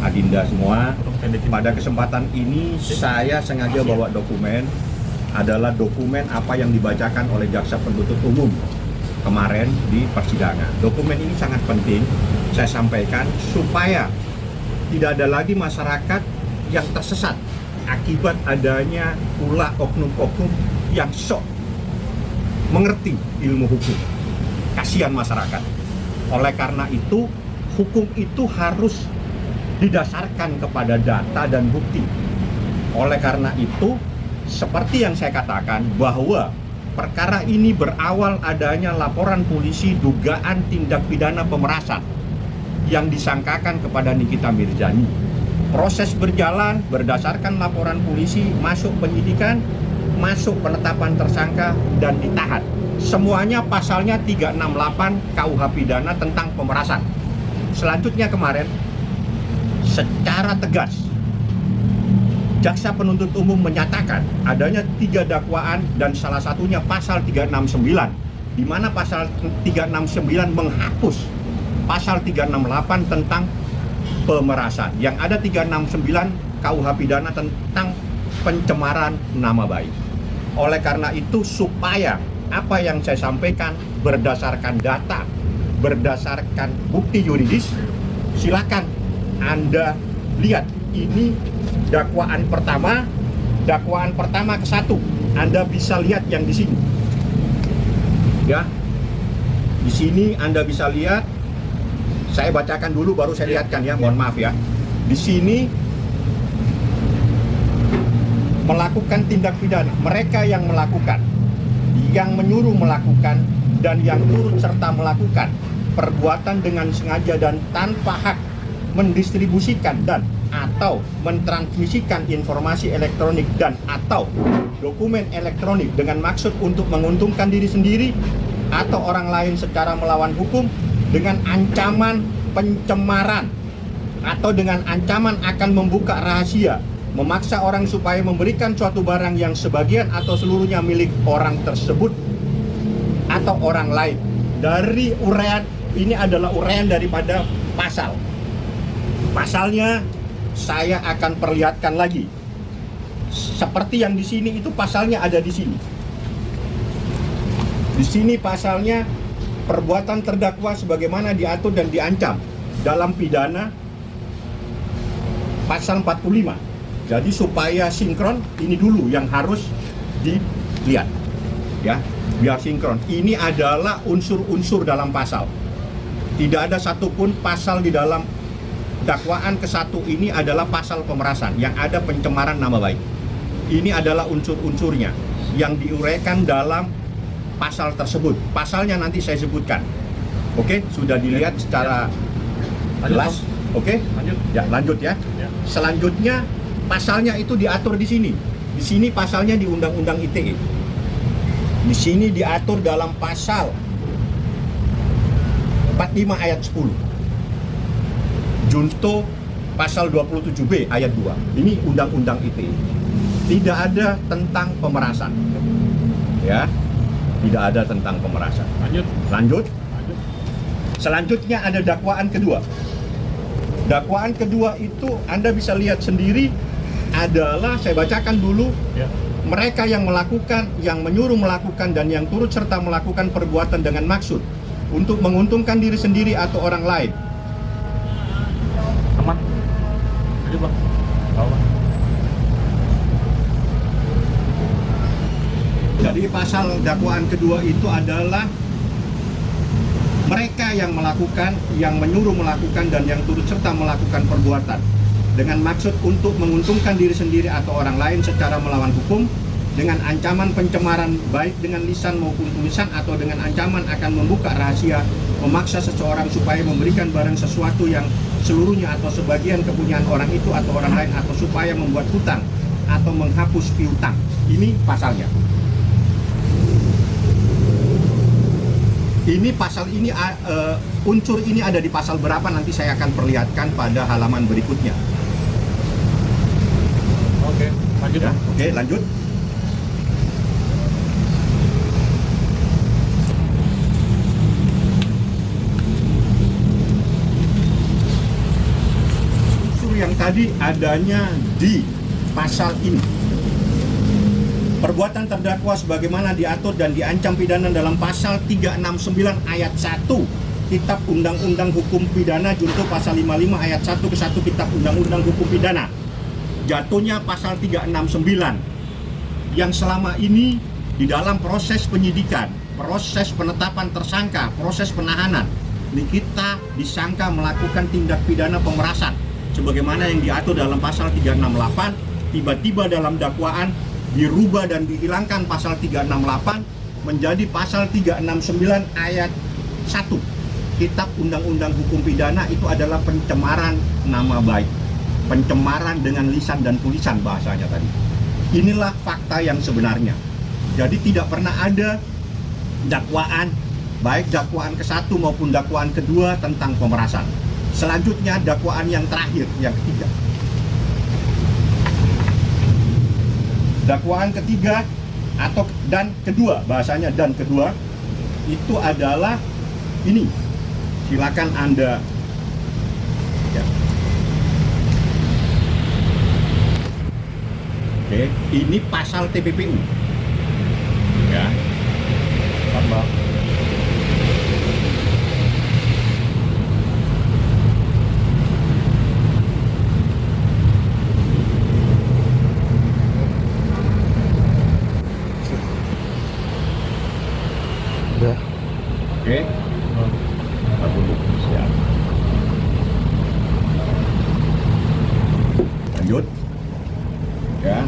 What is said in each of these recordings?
Adinda semua. Pada kesempatan ini saya sengaja bawa dokumen, adalah dokumen apa yang dibacakan oleh jaksa penuntut umum kemarin di persidangan. Dokumen ini sangat penting saya sampaikan supaya tidak ada lagi masyarakat yang tersesat akibat adanya pula oknum-oknum yang sok mengerti ilmu hukum. Kasihan masyarakat. Oleh karena itu, hukum itu harus didasarkan kepada data dan bukti. Oleh karena itu, seperti yang saya katakan bahwa perkara ini berawal adanya laporan polisi dugaan tindak pidana pemerasan yang disangkakan kepada Nikita Mirzani. Proses berjalan berdasarkan laporan polisi, masuk penyidikan, masuk penetapan tersangka dan ditahan. Semuanya pasalnya 368 KUH pidana tentang pemerasan. Selanjutnya kemarin secara tegas jaksa penuntut umum menyatakan adanya 3 dakwaan dan salah satunya pasal 369, di mana pasal 369 menghapus pasal 368 tentang pemerasan. Yang ada 369 KUH pidana tentang pencemaran nama baik. Oleh karena itu, supaya apa yang saya sampaikan berdasarkan data, berdasarkan bukti yuridis, silakan Anda lihat. Ini dakwaan pertama ke-1. Anda bisa lihat yang di sini. Ya. Di sini Anda bisa lihat. Saya bacakan dulu baru saya lihatkan ya. Mohon maaf ya. Di sini melakukan tindak pidana, mereka yang melakukan, yang menyuruh melakukan, dan yang turut serta melakukan perbuatan dengan sengaja dan tanpa hak mendistribusikan dan atau mentransmisikan informasi elektronik dan atau dokumen elektronik dengan maksud untuk menguntungkan diri sendiri atau orang lain secara melawan hukum dengan ancaman pencemaran atau dengan ancaman akan membuka rahasia, memaksa orang supaya memberikan suatu barang yang sebagian atau seluruhnya milik orang tersebut atau orang lain. Dari uraian ini adalah uraian daripada pasal. Pasalnya saya akan perlihatkan lagi. Seperti yang di sini itu pasalnya ada di sini. Di sini pasalnya perbuatan terdakwa sebagaimana diatur dan diancam dalam pidana pasal 45. Jadi supaya sinkron, ini dulu yang harus dilihat. Ya, biar sinkron. Ini adalah unsur-unsur dalam pasal. Tidak ada satupun pasal di dalam dakwaan ke-1 ini adalah pasal pemerasan, yang ada pencemaran nama baik. Ini adalah unsur-unsurnya yang diuraikan dalam pasal tersebut. Pasalnya nanti saya sebutkan. Oke, sudah dilihat secara jelas. Oke, lanjut. Ya, lanjut ya. Selanjutnya pasalnya itu diatur di sini. Di sini pasalnya di Undang-Undang ITE. Di sini diatur dalam pasal 45 ayat 10. Junto pasal 27B ayat 2. Ini Undang-Undang ITE. Tidak ada tentang pemerasan. Ya. Tidak ada tentang pemerasan. Lanjut. Selanjutnya ada dakwaan kedua. Dakwaan kedua itu Anda bisa lihat sendiri adalah, saya bacakan dulu. Ya. Mereka yang melakukan, yang menyuruh melakukan, dan yang turut serta melakukan perbuatan dengan maksud untuk menguntungkan diri sendiri atau orang lain. Aman. Ayo Bang. Bawa. Jadi pasal dakwaan kedua itu adalah mereka yang melakukan, yang menyuruh melakukan, dan yang turut serta melakukan perbuatan dengan maksud untuk menguntungkan diri sendiri atau orang lain secara melawan hukum dengan ancaman pencemaran baik dengan lisan maupun tulisan atau dengan ancaman akan membuka rahasia, memaksa seseorang supaya memberikan barang sesuatu yang seluruhnya atau sebagian kepunyaan orang itu atau orang lain, atau supaya membuat hutang atau menghapus piutang. Ini pasalnya. Ini pasal ini, unsur ini ada di pasal berapa nanti saya akan perlihatkan pada halaman berikutnya. Oke, lanjut ya. Oke, lanjut. yang tadi adanya di pasal ini. Perbuatan terdakwa sebagaimana diatur dan diancam pidana dalam pasal 369 ayat 1 Kitab Undang-Undang Hukum Pidana junto pasal 55 ayat 1 ke 1 Kitab Undang-Undang Hukum Pidana. Jatuhnya pasal 369 yang selama ini di dalam proses penyidikan, proses penetapan tersangka, proses penahanan, Nikita disangka melakukan tindak pidana pemerasan sebagaimana yang diatur dalam pasal 368. Tiba-tiba dalam dakwaan dirubah dan dihilangkan pasal 368 menjadi pasal 369 ayat 1 Kitab Undang-Undang Hukum Pidana. Itu adalah pencemaran nama baik, pencemaran dengan lisan dan tulisan bahasanya tadi. Inilah fakta yang sebenarnya. Jadi tidak pernah ada dakwaan, baik dakwaan ke-1 maupun dakwaan kedua tentang pemerasan. Selanjutnya dakwaan yang terakhir, yang ketiga. Dakwaan ketiga atau dan kedua, bahasanya dan kedua, itu adalah ini. Silakan Anda ya. Oke, ini pasal TPPU. Ya. Tambah. Udah. Oke. Siap. Lanjut. Ya.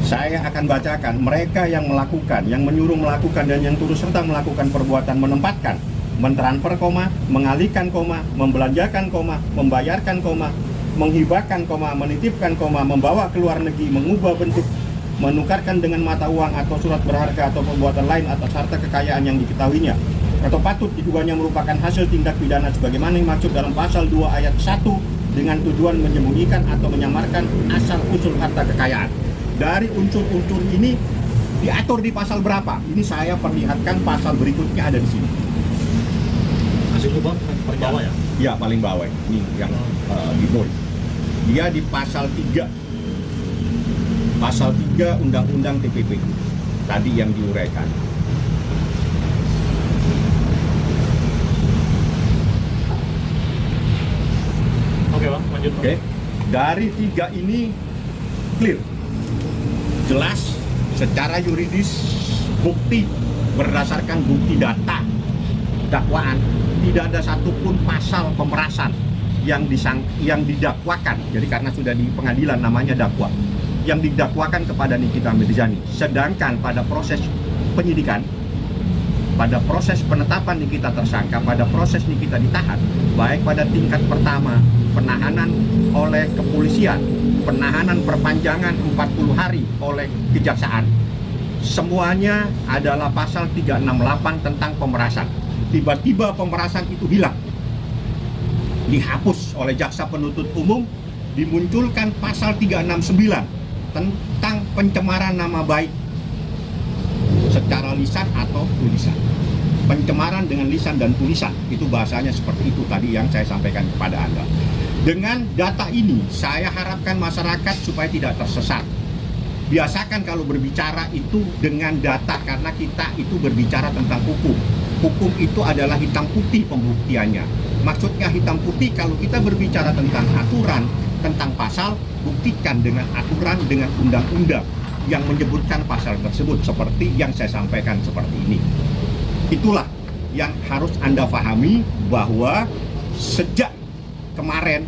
Saya akan bacakan mereka yang melakukan, yang menyuruh melakukan dan yang turut serta melakukan perbuatan menempatkan, mentransfer, mengalihkan, membelanjakan, membayarkan, menghibahkan, menitipkan, membawa ke luar negeri, mengubah bentuk, menukarkan dengan mata uang atau surat berharga atau perbuatan lain atas harta kekayaan yang diketahuinya atau patut diduganya merupakan hasil tindak pidana sebagaimana dimaksud dalam pasal 2 ayat 1 dengan tujuan menyembunyikan atau menyamarkan asal usul harta kekayaan. Dari unsur-unsur ini diatur di pasal berapa? Ini saya perlihatkan pasal berikutnya ada di sini. Masih itu bang, paling bawah ya? Ya, paling bawah. Ini yang di bold. Dia di pasal 3. Pasal 3 Undang-Undang TPP. Tadi yang diuraikan. Oke bang, lanjut bang. Oke. Dari 3 ini clear. Jelas secara yuridis, bukti berdasarkan bukti data dakwaan, tidak ada satupun pasal pemerasan yang didakwakan. Jadi karena sudah di pengadilan namanya dakwa, yang didakwakan kepada Nikita Mirzani. Sedangkan pada proses penyidikan, pada proses penetapan Nikita tersangka, pada proses Nikita ditahan, baik pada tingkat pertama penahanan oleh kepolisian, penahanan perpanjangan 40 hari oleh kejaksaan, semuanya adalah pasal 368 tentang pemerasan. Tiba-tiba pemerasan itu hilang, dihapus oleh jaksa penuntut umum, dimunculkan pasal 369 tentang pencemaran nama baik secara lisan atau tulisan. Pencemaran dengan lisan dan tulisan, itu bahasanya seperti itu tadi yang saya sampaikan kepada Anda. Dengan data ini, saya harapkan masyarakat supaya tidak tersesat. Biasakan kalau berbicara itu dengan data, karena kita itu berbicara tentang hukum. Hukum itu adalah hitam putih pembuktiannya. Maksudnya hitam putih, kalau kita berbicara tentang aturan, tentang pasal, buktikan dengan aturan, dengan undang-undang yang menyebutkan pasal tersebut, seperti yang saya sampaikan seperti ini. Itulah yang harus Anda pahami, bahwa sejak kemarin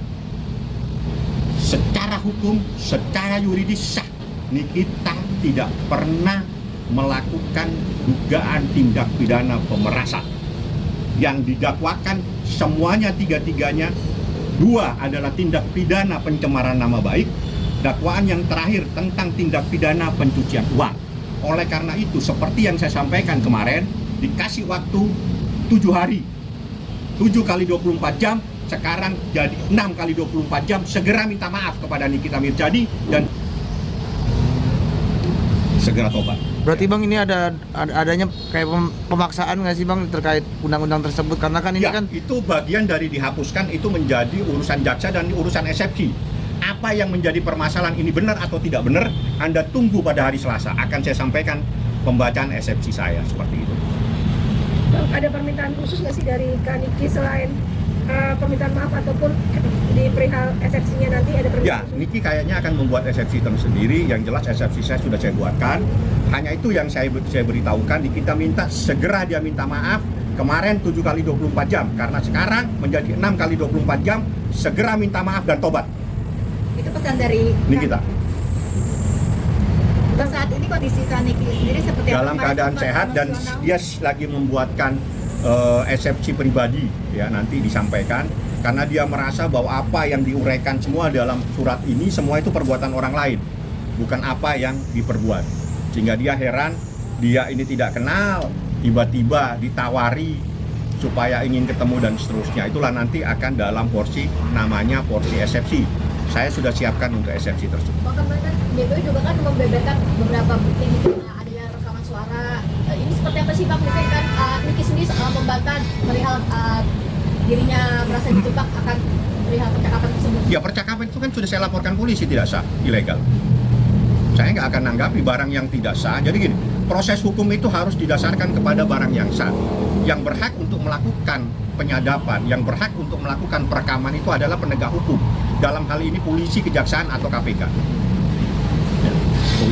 secara hukum, secara yuridis sah, Nikita tidak pernah melakukan dugaan tindak pidana pemerasan. Yang didakwakan semuanya tiga-tiganya, 2 adalah tindak pidana pencemaran nama baik, dakwaan yang terakhir tentang tindak pidana pencucian uang. Oleh karena itu, seperti yang saya sampaikan kemarin, dikasih waktu 7 hari, 7 kali 24 jam, sekarang jadi 6 kali 24 jam, segera minta maaf kepada Nikita Mirzani dan segera tobat. Berarti Bang ini adanya kayak pemaksaan nggak sih Bang terkait undang-undang tersebut? Karena kan ini Ya, kan itu bagian dari dihapuskan, itu menjadi urusan jaksa dan urusan eksepsi. Apa yang menjadi permasalahan ini benar atau tidak benar, Anda tunggu pada hari Selasa. Akan saya sampaikan pembacaan eksepsi saya seperti itu. Bang, ada permintaan khusus nggak sih dari Kak Niki selain permintaan maaf ataupun di perihal eksepsinya nanti ada permintaan Ya, khusus? Niki kayaknya akan membuat eksepsi tersendiri. Yang jelas eksepsi saya sudah saya buatkan. Hanya itu yang saya beritahukan. Kita minta segera dia minta maaf. Kemarin 7 kali 24 jam. Karena sekarang menjadi 6 kali 24 jam. Segera minta maaf dan tobat. Itu pesan dari Nikita. Untuk saat ini kondisi Kak Niki sendiri seperti apa? Dalam Kemarin keadaan sempat sehat dan emosional. dia lagi membuatkan eksepsi pribadi ya, nanti disampaikan karena dia merasa bahwa apa yang diuraikan semua dalam surat ini semua itu perbuatan orang lain, bukan apa yang diperbuat, sehingga dia heran, dia ini tidak kenal, tiba-tiba ditawari supaya ingin ketemu dan seterusnya. Itulah nanti akan dalam porsi namanya porsi eksepsi. Saya sudah siapkan untuk eksepsi tersebut. Bang, kemarin kan BPU juga kan membeberkan beberapa bukti misalnya adanya rekaman suara. Ini seperti apa sih Bang? Mungkin kan Niki sendiri membantah perihal dirinya merasa dijebak akan perihal percakapan tersebut. Ya, percakapan itu kan sudah saya laporkan polisi tidak sah, ilegal. Saya nggak akan nanggapi barang yang tidak sah. Jadi gini, proses hukum itu harus didasarkan kepada barang yang sah. Yang berhak untuk melakukan penyadapan, yang berhak untuk melakukan perekaman itu adalah penegak hukum. Dalam hal ini polisi, kejaksaan, atau KPK.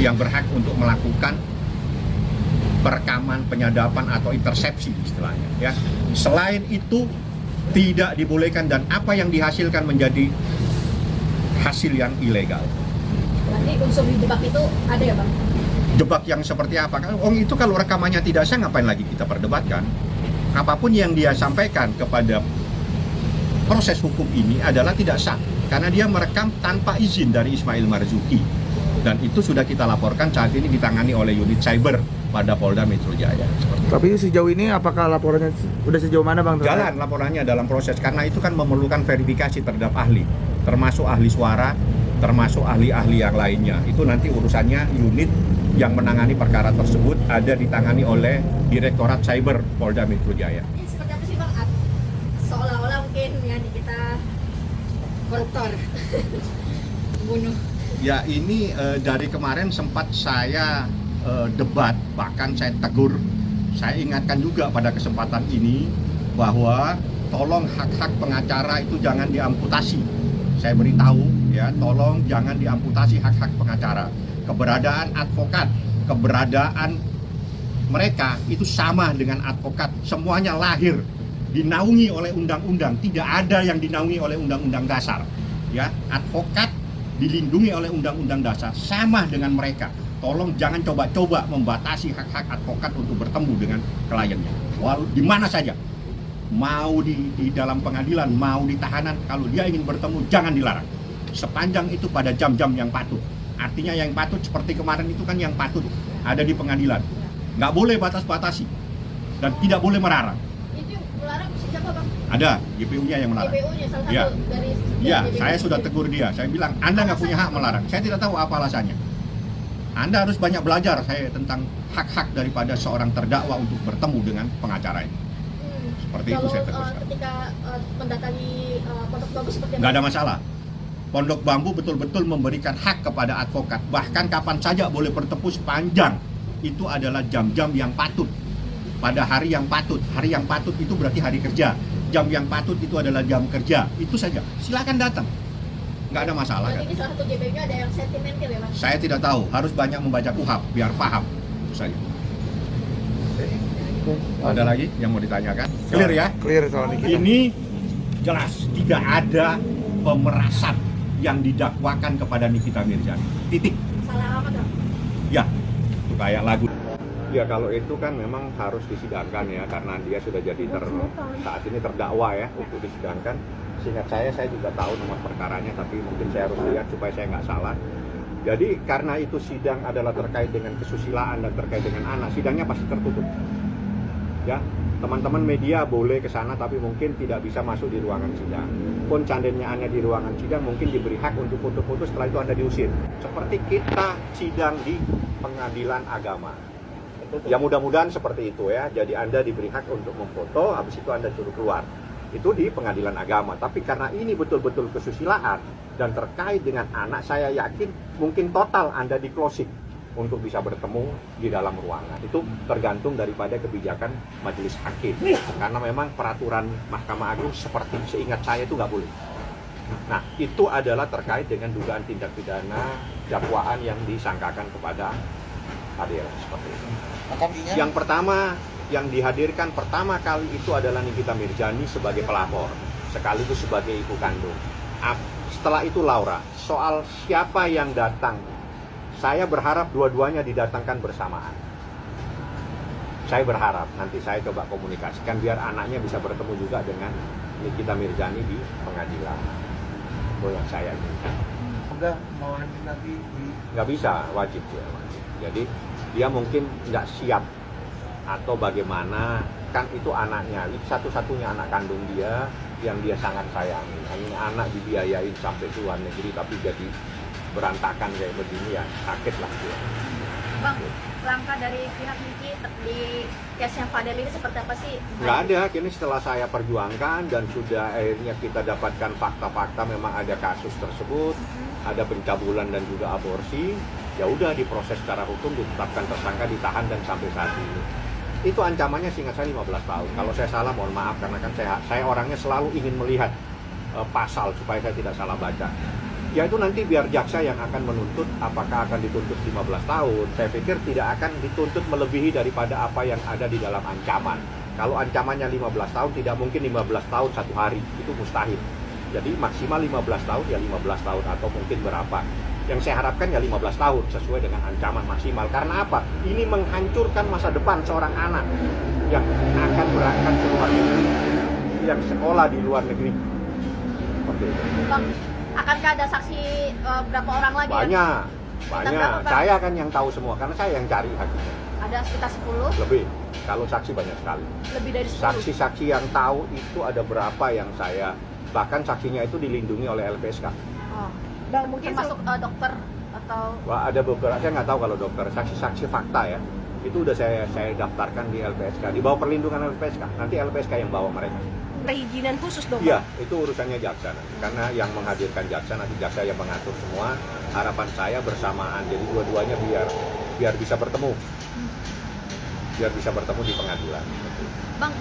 Yang berhak untuk melakukan perekaman, penyadapan, atau intersepsi istilahnya. Ya. Selain itu tidak dibolehkan dan apa yang dihasilkan menjadi hasil yang ilegal. Berarti unsur dijebak itu ada ya Bang? Jebak yang seperti apa? Itu kalau rekamannya tidak sah, ngapain lagi kita perdebatkan? Apapun yang dia sampaikan kepada proses hukum ini adalah tidak sah karena dia merekam tanpa izin dari Ismail Marzuki, dan itu sudah kita laporkan, saat ini ditangani oleh unit cyber pada Polda Metro Jaya. tapi sejauh ini apakah laporannya udah sejauh mana Bang? Jalan laporannya dalam proses karena itu kan memerlukan verifikasi terhadap ahli, termasuk ahli suara, termasuk ahli-ahli yang lainnya. Itu nanti urusannya unit yang menangani perkara tersebut ada ditangani oleh Direktorat Cyber Polda Metro Jaya. Ini seperti apa sih Bang? Seolah-olah mungkin ya kita koruptor bunuh. Ya, ini dari kemarin sempat saya debat, bahkan saya tegur, saya ingatkan juga pada kesempatan ini bahwa tolong hak-hak pengacara itu jangan diamputasi. Saya beritahu ya, tolong jangan diamputasi hak-hak pengacara. Keberadaan advokat, keberadaan mereka itu sama dengan advokat, semuanya lahir dinaungi oleh undang-undang, tidak ada yang dinaungi oleh undang-undang dasar. Ya, advokat dilindungi oleh undang-undang dasar, sama dengan mereka. Tolong jangan coba-coba membatasi hak-hak advokat untuk bertemu dengan kliennya. Walau di mana saja, mau di dalam pengadilan, mau di tahanan, kalau dia ingin bertemu jangan dilarang. Sepanjang itu pada jam-jam yang patut. Artinya yang patut seperti kemarin itu kan yang patut ada di pengadilan. Nggak boleh batas-batasi dan tidak boleh melarang. Itu melarang siapa Bang? Ada GPU-nya yang melarang. GPU-nya salah satu Ya. dari Ya, GPU. saya sudah tegur dia. Saya bilang, Anda nggak punya hak melarang. Saya tidak tahu apa alasannya. Anda harus banyak belajar saya tentang hak-hak daripada seorang terdakwa untuk bertemu dengan pengacaranya. Seperti itu saya Kalau tegaskan. ketika mendatangi Pondok Bagus seperti Nggak ada masalah. Pondok Bambu betul-betul memberikan hak kepada advokat. Bahkan kapan saja boleh bertemu sepanjang itu adalah jam-jam yang patut. Pada hari yang patut. Hari yang patut itu berarti hari kerja. Jam yang patut itu adalah jam kerja. Itu saja. Silakan datang. Nggak ada masalah kan. Ini salah satu GPU-nya ada yang sentimental ya Bang? Saya tidak tahu. Harus banyak membaca KUHP biar paham. Itu saja. Ada lagi yang mau ditanyakan? Clear ya? Clear soal ini. Ini jelas tidak ada pemerasan yang didakwakan kepada Nikita Mirzani. Titik. Salah alamat Bang? Ya, itu kayak lagu. Ya kalau itu kan memang harus disidangkan ya, karena dia sudah jadi saat ini terdakwa ya untuk disidangkan. Seingat saya juga tahu nomor perkaranya, tapi mungkin saya harus lihat supaya saya nggak salah. Jadi karena itu sidang adalah terkait dengan kesusilaan dan terkait dengan anak, sidangnya pasti tertutup. Ya, teman-teman media boleh ke sana tapi mungkin tidak bisa masuk di ruangan sidang. Pun seandainya Anda di ruangan sidang mungkin diberi hak untuk foto-foto, setelah itu Anda diusir. Seperti kita sidang di pengadilan agama. Ya mudah-mudahan seperti itu ya. Jadi Anda diberi hak untuk memfoto, habis itu Anda suruh keluar. Itu di pengadilan agama. Tapi karena ini betul-betul kesusilaan dan terkait dengan anak, saya yakin mungkin total Anda di closing untuk bisa bertemu di dalam ruangan. Itu tergantung daripada kebijakan majelis hakim. Karena memang peraturan Mahkamah Agung seperti seingat saya itu nggak boleh. Nah, itu adalah terkait dengan dugaan tindak pidana dakwaan yang disangkakan kepada hadir seperti itu. Yang pertama yang dihadirkan pertama kali itu adalah Nikita Mirzani sebagai pelapor, sekaligus sebagai ibu kandung. Setelah itu Laura. Soal siapa yang datang, saya berharap dua-duanya didatangkan bersamaan. Saya berharap nanti saya coba komunikasikan biar anaknya bisa bertemu juga dengan Nikita Mirzani di pengadilan. Itu yang saya inginkan. Enggak mau nanti di Nggak bisa, wajib ya. Wajib. Jadi dia mungkin nggak siap atau bagaimana, kan itu anaknya, itu satu-satunya anak kandung dia yang dia sangat sayangi. Ini anak dibiayain sampai ke luar negeri tapi jadi berantakan kayak begini ya, sakit lah dia. Bang, langkah dari pihak Niki di case-nya Fadel ini seperti apa sih? Nggak ada, kini setelah saya perjuangkan dan sudah akhirnya kita dapatkan fakta-fakta memang ada kasus tersebut, ada pencabulan dan juga aborsi, ya udah diproses secara hukum, ditetapkan tersangka, ditahan dan sampai saat ini. Itu ancamannya seingat saya 15 tahun. Kalau saya salah mohon maaf karena kan saya orangnya selalu ingin melihat pasal supaya saya tidak salah baca. Ya itu nanti biar jaksa yang akan menuntut apakah akan dituntut 15 tahun. Saya pikir tidak akan dituntut melebihi daripada apa yang ada di dalam ancaman. Kalau ancamannya 15 tahun, tidak mungkin 15 tahun satu hari, itu mustahil. Jadi maksimal 15 tahun ya 15 tahun atau mungkin berapa. Yang saya harapkan ya 15 tahun sesuai dengan ancaman maksimal. Karena apa? Ini menghancurkan masa depan seorang anak yang akan berangkat ke luar negeri, yang sekolah di luar negeri. Seperti itu. Bang, akankah ada saksi berapa orang lagi? Banyak, Kita banyak. berapa, Bang? Saya kan yang tahu semua karena saya yang cari hakimnya. Ada sekitar 10, Lebih. Kalau saksi banyak sekali. lebih dari 10. Saksi-saksi yang tahu itu ada berapa yang saya, bahkan saksinya itu dilindungi oleh LPSK. Oh. Bang, mungkin Termasuk dokter atau Wah, ada beberapa, saya nggak tahu kalau dokter, saksi-saksi fakta ya. Itu udah saya daftarkan di LPSK, di bawah perlindungan LPSK. Nanti LPSK yang bawa mereka. perizinan khusus dong, Iya, Bang? itu urusannya jaksa nanti. Karena yang menghadirkan jaksa nanti jaksa yang mengatur semua. Harapan saya bersamaan, jadi dua-duanya biar bisa bertemu. Biar bisa bertemu di pengadilan. Bang,